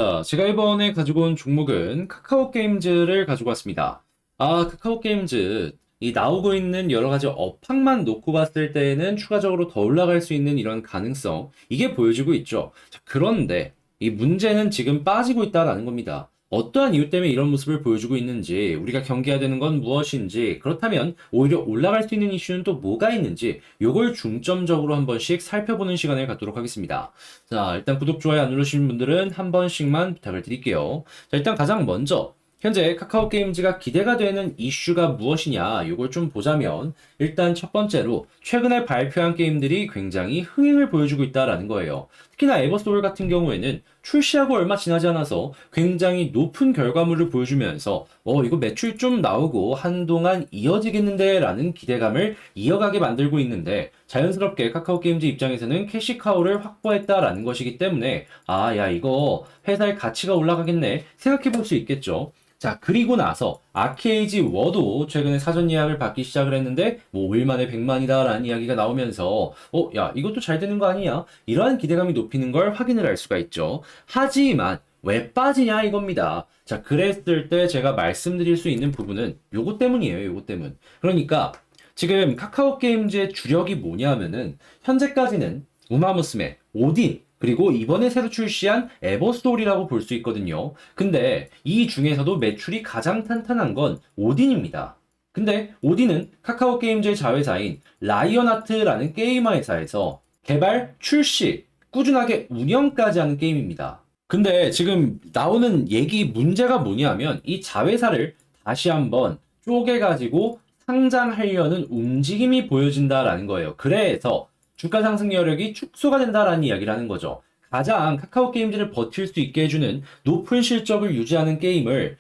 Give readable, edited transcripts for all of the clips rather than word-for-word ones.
자, 제가 이번에 가지고 온 종목은 카카오 게임즈를 가지고 왔습니다. 카카오 게임즈, 이 나오고 있는 여러 가지 업황만 놓고 봤을 때에는 추가적으로 더 올라갈 수 있는 이런 가능성, 이게 보여지고 있죠. 자, 그런데 이 문제는 지금 빠지고 있다라는 겁니다. 어떠한 이유 때문에 이런 모습을 보여주고 있는지, 우리가 경계해야 되는 건 무엇인지, 그렇다면 오히려 올라갈 수 있는 이슈는 또 뭐가 있는지, 요걸 중점적으로 한 번씩 살펴보는 시간을 갖도록 하겠습니다. 자, 일단 구독, 좋아요 안 누르신 분들은 한 번씩만 부탁을 드릴게요. 자, 일단 가장 먼저 현재 카카오 게임즈가 기대가 되는 이슈가 무엇이냐, 요걸 좀 보자면 일단 첫 번째로 최근에 발표한 게임들이 굉장히 흥행을 보여주고 있다라는 거예요. 특히나 에버소울 같은 경우에는 출시하고 얼마 지나지 않아서 굉장히 높은 결과물을 보여주면서 이거 매출 좀 나오고 한동안 이어지겠는데 라는 기대감을 이어가게 만들고 있는데, 자연스럽게 카카오 게임즈 입장에서는 캐시카우를 확보했다라는 것이기 때문에 야, 이거 회사의 가치가 올라가겠네 생각해 볼 수 있겠죠. 자, 그리고 나서 아케이지 워도 최근에 사전 예약을 받기 시작을 했는데 뭐 5일 만에 100만이다 라는 이야기가 나오면서 야, 이것도 잘 되는 거 아니야? 이러한 기대감이 높이는 걸 확인을 할 수가 있죠. 하지만 왜 빠지냐 이겁니다. 자, 그랬을 때 제가 말씀드릴 수 있는 부분은 요거 때문이에요. 요거 때문. 그러니까 지금 카카오 게임즈의 주력이 뭐냐면은 현재까지는 우마무스메, 오딘, 그리고 이번에 새로 출시한 에버스토리라고 볼 수 있거든요. 근데 이 중에서도 매출이 가장 탄탄한 건 오딘입니다. 근데 오딘은 카카오 게임즈의 자회사인 라이언하트라는 게임화 회사에서 개발, 출시, 꾸준하게 운영까지 하는 게임입니다. 근데 지금 나오는 얘기 문제가 뭐냐면 이 자회사를 다시 한번 쪼개가지고 상장하려는 움직임이 보여진다라는 거예요. 그래서 주가 상승 여력이 축소가 된다라는 이야기를 하는 거죠. 가장 카카오 게임즈를 버틸 수 있게 해주는 높은 실적을 유지하는 게임을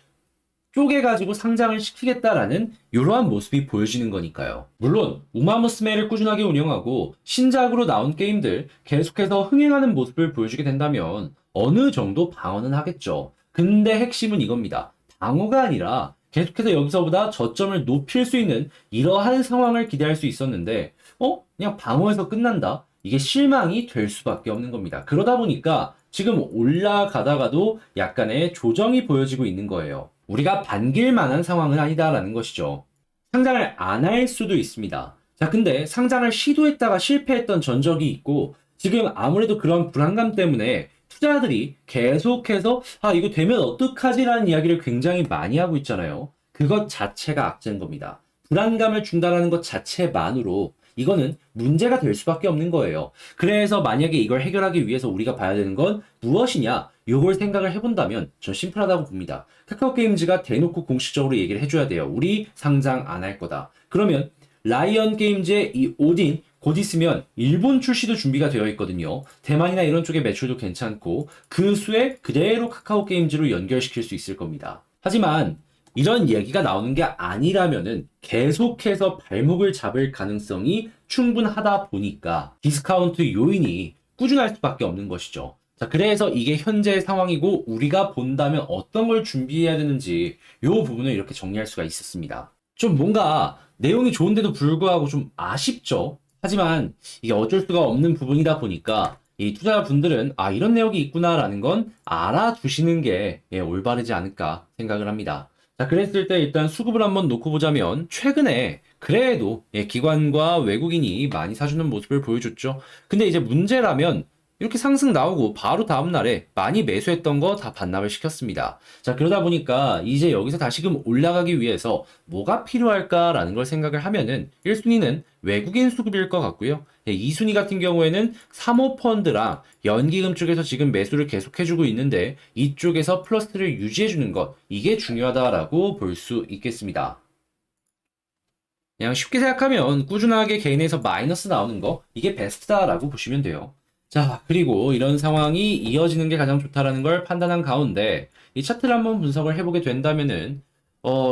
쪼개가지고 상장을 시키겠다라는 이러한 모습이 보여지는 거니까요. 물론 우마무스메를 꾸준하게 운영하고 신작으로 나온 게임들 계속해서 흥행하는 모습을 보여주게 된다면 어느 정도 방어는 하겠죠. 근데 핵심은 이겁니다. 방어가 아니라 계속해서 여기서보다 저점을 높일 수 있는 이러한 상황을 기대할 수 있었는데 그냥 방어에서 끝난다? 이게 실망이 될 수밖에 없는 겁니다. 그러다 보니까 지금 올라가다가도 약간의 조정이 보여지고 있는 거예요. 우리가 반길 만한 상황은 아니다라는 것이죠. 상장을 안 할 수도 있습니다. 자, 근데 상장을 시도했다가 실패했던 전적이 있고, 지금 아무래도 그런 불안감 때문에 투자자들이 계속해서 이거 되면 어떡하지라는 이야기를 굉장히 많이 하고 있잖아요. 그것 자체가 악재인 겁니다. 불안감을 준다는 것 자체만으로 이거는 문제가 될 수밖에 없는 거예요. 그래서 만약에 이걸 해결하기 위해서 우리가 봐야 되는 건 무엇이냐? 요걸 생각을 해본다면 전 심플하다고 봅니다. 카카오 게임즈가 대놓고 공식적으로 얘기를 해줘야 돼요. 우리 상장 안 할 거다. 그러면 라이언 게임즈의 이 오딘 곧 있으면 일본 출시도 준비가 되어 있거든요. 대만이나 이런 쪽의 매출도 괜찮고 그 수에 그대로 카카오 게임즈로 연결시킬 수 있을 겁니다. 하지만 이런 얘기가 나오는 게 아니라면은 계속해서 발목을 잡을 가능성이 충분하다 보니까 디스카운트 요인이 꾸준할 수밖에 없는 것이죠. 자, 그래서 이게 현재의 상황이고 우리가 본다면 어떤 걸 준비해야 되는지 요 부분을 이렇게 정리할 수가 있었습니다. 좀 뭔가 내용이 좋은데도 불구하고 좀 아쉽죠. 하지만 이게 어쩔 수가 없는 부분이다 보니까 이 투자자분들은 이런 내용이 있구나라는 건 알아두시는 게 올바르지 않을까 생각을 합니다. 자, 그랬을 때 일단 수급을 한번 놓고 보자면 최근에 그래도 기관과 외국인이 많이 사주는 모습을 보여줬죠. 근데 이제 문제라면 이렇게 상승 나오고 바로 다음날에 많이 매수했던 거 다 반납을 시켰습니다. 자, 그러다 보니까 이제 여기서 다시금 올라가기 위해서 뭐가 필요할까라는 걸 생각을 하면은 1순위는 외국인 수급일 것 같고요. 2순위 같은 경우에는 사모펀드랑 연기금 쪽에서 지금 매수를 계속해주고 있는데 이쪽에서 플러스를 유지해주는 것, 이게 중요하다라고 볼 수 있겠습니다. 그냥 쉽게 생각하면 꾸준하게 개인에서 마이너스 나오는 거, 이게 베스트다라고 보시면 돼요. 자, 그리고 이런 상황이 이어지는 게 가장 좋다라는 걸 판단한 가운데 이 차트를 한번 분석을 해보게 된다면은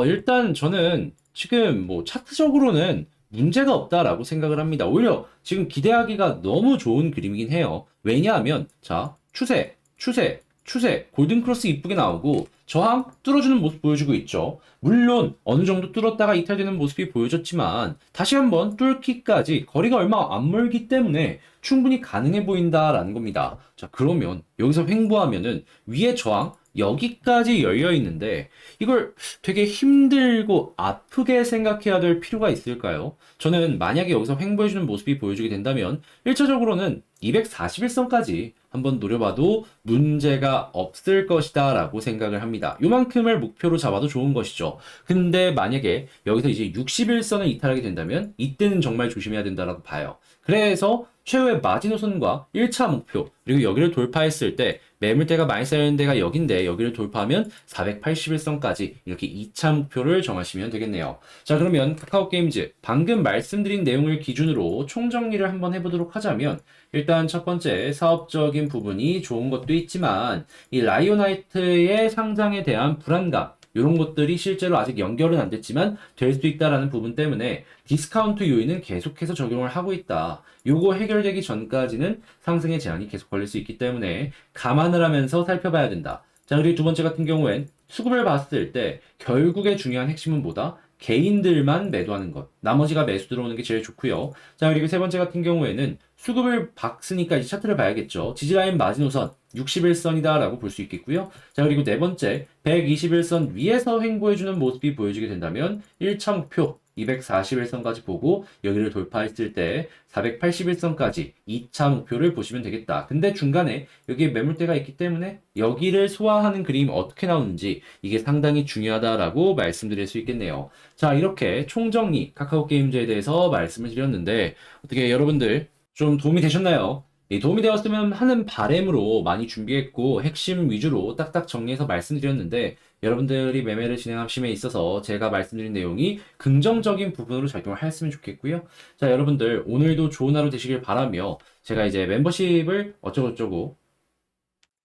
일단 저는 지금 뭐 차트적으로는 문제가 없다라고 생각을 합니다. 오히려 지금 기대하기가 너무 좋은 그림이긴 해요. 왜냐하면 자, 추세, 추세, 추세, 골든크로스 이쁘게 나오고 저항 뚫어주는 모습 보여주고 있죠. 물론 어느 정도 뚫었다가 이탈되는 모습이 보여졌지만 다시 한번 뚫기까지 거리가 얼마 안 멀기 때문에 충분히 가능해 보인다라는 겁니다. 자, 그러면 여기서 횡보하면은 위에 저항 여기까지 열려 있는데 이걸 되게 힘들고 아프게 생각해야 될 필요가 있을까요? 저는 만약에 여기서 횡보해주는 모습이 보여주게 된다면 1차적으로는 241선까지 한번 노려봐도 문제가 없을 것이다 라고 생각을 합니다. 요만큼을 목표로 잡아도 좋은 것이죠. 근데 만약에 여기서 이제 61선을 이탈하게 된다면 이때는 정말 조심해야 된다라고 봐요. 그래서 최후의 마지노선과 1차 목표 그리고 여기를 돌파했을 때 매물대가 많이 쌓여있는 데가 여긴데 여기를 돌파하면 481선까지 이렇게 2차 목표를 정하시면 되겠네요. 자, 그러면 카카오게임즈 방금 말씀드린 내용을 기준으로 총정리를 한번 해보도록 하자면 일단 첫 번째 사업적인 부분이 좋은 것도 있지만 이 라이온하이트의 상장에 대한 불안감 이런 것들이 실제로 아직 연결은 안 됐지만 될 수 있다라는 부분 때문에 디스카운트 요인은 계속해서 적용을 하고 있다. 요거 해결되기 전까지는 상승의 제한이 계속 걸릴 수 있기 때문에 감안을 하면서 살펴봐야 된다. 자, 그리고 두 번째 같은 경우엔 수급을 봤을 때 결국에 중요한 핵심은 뭐다? 개인들만 매도하는 것. 나머지가 매수 들어오는 게 제일 좋고요. 자, 그리고 세 번째 같은 경우에는 수급을 봤으니까 이제 차트를 봐야겠죠. 지지라인 마지노선 61선이다 라고 볼 수 있겠고요. 자, 그리고 네 번째 121선 위에서 횡보해주는 모습이 보여지게 된다면 1차 목표 241선까지 보고 여기를 돌파했을 때 481선까지 2차 목표를 보시면 되겠다. 근데 중간에 여기에 매물대가 있기 때문에 여기를 소화하는 그림이 어떻게 나오는지 이게 상당히 중요하다라고 말씀드릴 수 있겠네요. 자, 이렇게 총정리 카카오게임즈에 대해서 말씀을 드렸는데 어떻게 여러분들 좀 도움이 되셨나요? 도움이 되었으면 하는 바람으로 많이 준비했고 핵심 위주로 딱딱 정리해서 말씀드렸는데 여러분들이 매매를 진행하심에 있어서 제가 말씀드린 내용이 긍정적인 부분으로 작용을 했으면 좋겠고요. 자, 여러분들 오늘도 좋은 하루 되시길 바라며 제가 이제 멤버십을 어쩌고저쩌고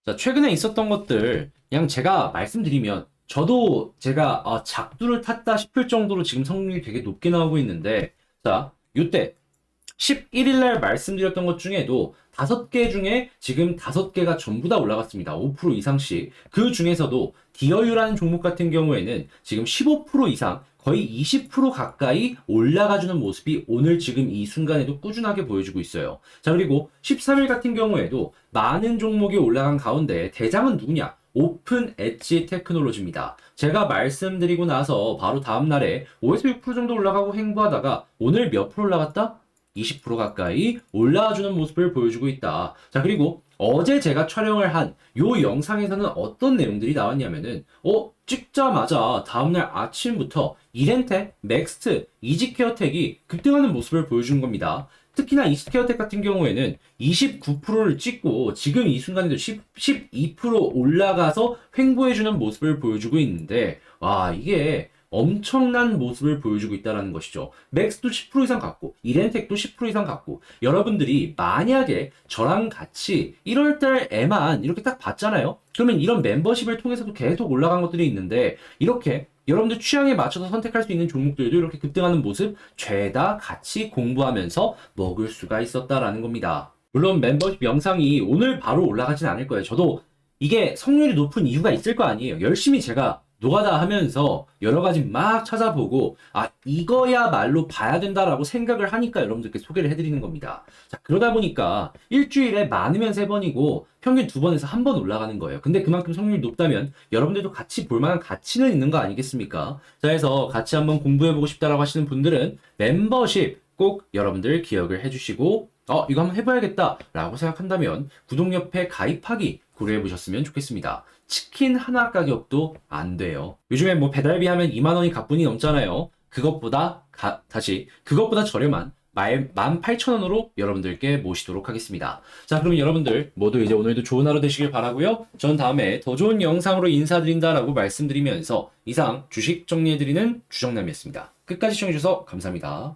자, 최근에 있었던 것들 그냥 제가 말씀드리면 저도 제가 작두를 탔다 싶을 정도로 지금 성능이 되게 높게 나오고 있는데 자, 요때 11일 날 말씀드렸던 것 중에도 5개 중에 지금 5개가 전부 다 올라갔습니다. 5% 이상씩. 그 중에서도 디어유라는 종목 같은 경우에는 지금 15% 이상 거의 20% 가까이 올라가주는 모습이 오늘 지금 이 순간에도 꾸준하게 보여주고 있어요. 자, 그리고 13일 같은 경우에도 많은 종목이 올라간 가운데 대장은 누구냐? 오픈 엣지 테크놀로지입니다. 제가 말씀드리고 나서 바로 다음날에 5에서 6% 정도 올라가고 횡보하다가 오늘 몇 프로 올라갔다? 20% 가까이 올라와주는 모습을 보여주고 있다. 자, 그리고 어제 제가 촬영을 한 요 영상에서는 어떤 내용들이 나왔냐면은 찍자마자 다음날 아침부터 이렌텍, 넥스트, 이지케어텍이 급등하는 모습을 보여준 겁니다. 특히나 이지케어텍 같은 경우에는 29%를 찍고 지금 이 순간에도 12% 올라가서 횡보해주는 모습을 보여주고 있는데 와, 이게 엄청난 모습을 보여주고 있다는 것이죠. 맥스도 10% 이상 갔고 이렌텍도 10% 이상 갔고 여러분들이 만약에 저랑 같이 1월달에만 이렇게 딱 봤잖아요. 그러면 이런 멤버십을 통해서도 계속 올라간 것들이 있는데 이렇게 여러분들 취향에 맞춰서 선택할 수 있는 종목들도 이렇게 급등하는 모습 죄다 같이 공부하면서 먹을 수가 있었다라는 겁니다. 물론 멤버십 영상이 오늘 바로 올라가진 않을 거예요. 저도 이게 성률이 높은 이유가 있을 거 아니에요. 열심히 제가 노가다 하면서 여러 가지 막 찾아보고 이거야말로 봐야 된다라고 생각을 하니까 여러분들께 소개를 해드리는 겁니다. 자, 그러다 보니까 일주일에 많으면 3번이고 평균 2번에서 1번 올라가는 거예요. 근데 그만큼 성률이 높다면 여러분들도 같이 볼 만한 가치는 있는 거 아니겠습니까? 자, 해서 같이 한번 공부해보고 싶다라고 하시는 분들은 멤버십 꼭 여러분들 기억을 해주시고 이거 한번 해봐야겠다 라고 생각한다면 구독 옆에 가입하기 고려해보셨으면 좋겠습니다. 치킨 하나 가격도 안 돼요. 요즘에 뭐 배달비 하면 2만 원이 가뿐히 넘잖아요. 그것보다 그것보다 저렴한 18,000원으로 여러분들께 모시도록 하겠습니다. 자, 그럼 여러분들 모두 이제 오늘도 좋은 하루 되시길 바라고요. 전 다음에 더 좋은 영상으로 인사드린다라고 말씀드리면서 이상 주식 정리해드리는 주정남이었습니다. 끝까지 시청해주셔서 감사합니다.